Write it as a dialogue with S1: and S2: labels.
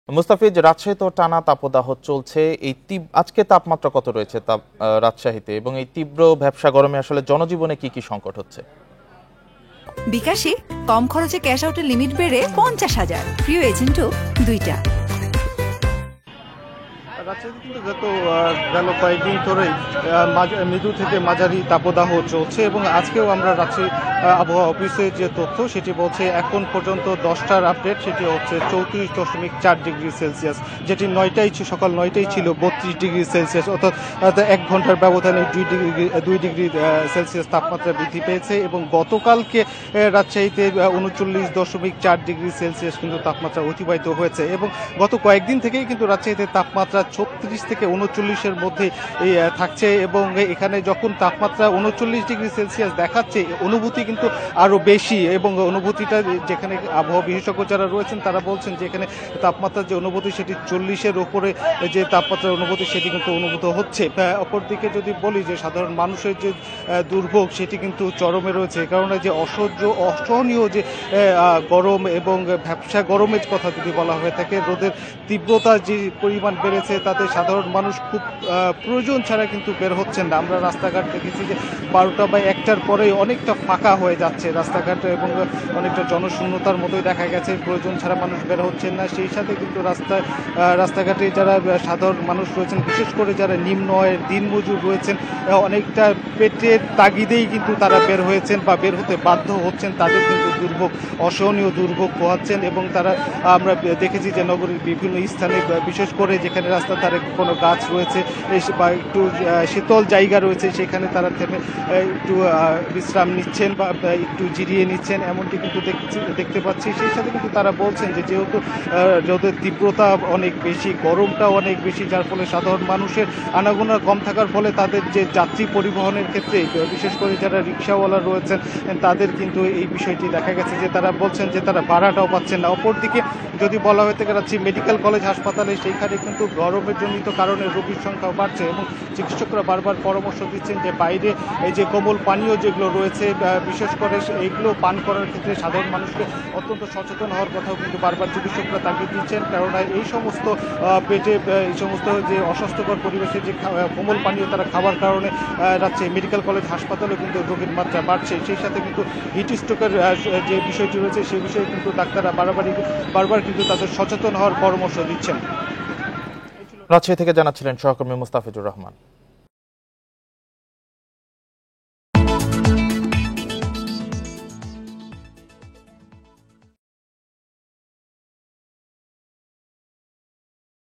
S1: মুস্তাফিজ, রাজশাহীতে টানা তাপদাহ চলছে। আজকে তাপমাত্রা কত রয়েছে রাজশাহীতে, এবং এই তীব্র ভ্যাপসা গরমে আসলে জনজীবনে কি কি সংকট হচ্ছে?
S2: বিকাশে কম খরচে ক্যাশ আউটের লিমিট বেড়ে 50,000, প্রিয় এজেন্টও 2টা।
S3: রাজশাহীতে কিন্তু গেল কয়েকদিন ধরেই মৃদু থেকে মাঝারি তাপদাহ চলছে, এবং আজকেও আমরা রাজশাহী আবহাওয়া অফিসের যে তথ্য সেটি বলছে এখন পর্যন্ত 10টার আপডেট, সেটি হচ্ছে 34.4 ডিগ্রি সেলসিয়াস, যেটি সকাল 9টায় ছিল 32 ডিগ্রি সেলসিয়াস, অর্থাৎ 1 ঘন্টার ব্যবধানে 2 ডিগ্রি সেলসিয়াস তাপমাত্রা বৃদ্ধি পেয়েছে। এবং গতকালকে রাজশাহীতে 39.4 ডিগ্রি সেলসিয়াস কিন্তু তাপমাত্রা অতিবাহিত হয়েছে, এবং গত কয়েকদিন থেকেই কিন্তু রাজশাহীতে তাপমাত্রা 36 থেকে 39-এর মধ্যে থাকছে। এবং এখানে যখন তাপমাত্রা 39 ডিগ্রি সেলসিয়াস দেখাচ্ছে, অনুভূতি কিন্তু আরো বেশি, এবং অনুভূতিটা যেখানে আবহাওয়া বিশেষজ্ঞ যারা রয়েছেন তারা বলছেন যে এখানে তাপমাত্রার যে অনুভূতি সেটি 40-এর উপরে যে তাপমাত্রার অনুভূতি সেটি কিন্তু অনুভূত হচ্ছে। অপরদিকে যদি বলি যে সাধারণ মানুষের যে দুর্ভোগ সেটি কিন্তু চরমে রয়েছে, কারণ যে অসহনীয় যে গরম এবং ভ্যাপসা গরমের কথা যদি বলা হয়ে থাকে, রোদের তীব্রতা যে পরিমাণ বেড়েছে তাতে সাধারণ মানুষ খুব প্রয়োজন ছাড়া কিন্তু বের হচ্ছেন না। আমরা রাস্তাঘাট দেখেছি যে 12টা বা 1টার পরেই অনেকটা ফাঁকা হয়ে যাচ্ছে রাস্তাঘাট, এবং অনেকটা জনশূন্যতার মতোই দেখা গেছে, প্রয়োজন ছাড়া মানুষ বের হচ্ছেন না। সেই সাথে কিন্তু রাস্তাঘাটে যারা সাধারণ মানুষ রয়েছেন, বিশেষ করে যারা নিম্ন আয়ের দিনমজুর রয়েছেন, অনেকটা পেটের তাগিদেই কিন্তু তারা বের হয়েছেন বা বের হতে বাধ্য হচ্ছেন। তাদের কিন্তু দুর্ভোগ, অসহনীয় দুর্ভোগ পোহাচ্ছেন, এবং তারা আমরা দেখেছি যে নগরীর বিভিন্ন স্থানে, বিশেষ করে যেখানে রাস্তার ধারে কোনো গাছ রয়েছে বা একটু শীতল জায়গা রয়েছে, সেখানে তারা থেমে একটু বিশ্রাম নিচ্ছেন বা একটু জিরিয়ে নিচ্ছেন, এমনটি কিন্তু দেখতে পাচ্ছি। সেই সাথে কিন্তু তারা বলছেন যে যেহেতু রোদের তীব্রতা অনেক বেশি, গরমটা অনেক বেশি, যার ফলে সাধারণ মানুষের আনাগোনা কম থাকার ফলে তাদের যে যাত্রী পরিবহনের ক্ষেত্রে, বিশেষ করে যারা রিক্সাওয়ালা রয়েছেন, তাদের কিন্তু এই বিষয়টি দেখা গেছে যে তারা বলছেন যে তারা ভাড়াটাও পাচ্ছেন না। অপরদিকে যদি বলা হয়ে থাকে রাজশাহী মেডিকেল কলেজ হাসপাতালে, সেইখানে কিন্তু গরমের জনিত কারণে রোগীর সংখ্যাও বাড়ছে, এবং চিকিৎসকরা বারবার পরামর্শ দিচ্ছেন যে বাইরে এই যে কোমল পানীয় যেগুলো রয়েছে, বিশেষ করে এইগুলো পান করার ক্ষেত্রে সাধারণ মানুষকে অত্যন্ত সচেতন হওয়ার কথাও কিন্তু বারবার চিকিৎসকরা তাগিদ দিচ্ছেন, কারণ এই সমস্ত পেটে এই সমস্ত যে অস্বাস্থ্যকর পরিবেশে যে কোমল পানীয় তারা খাওয়ার কারণে রাজশাহী মেডিকেল কলেজ হাসপাতালে কিন্তু রোগীর মাত্রা বাড়ছে। সেই সাথে কিন্তু হিট স্ট্রোকের যে বিষয়টি রয়েছে সেই বিষয়ে কিন্তু ডাক্তাররা বারবার কিন্তু তাদের সচেতন হওয়ার পরামর্শ দিচ্ছেন।
S1: রাজশাহী থেকে জানাচ্ছিলেন সহকর্মী মুস্তাফিজুর রহমান।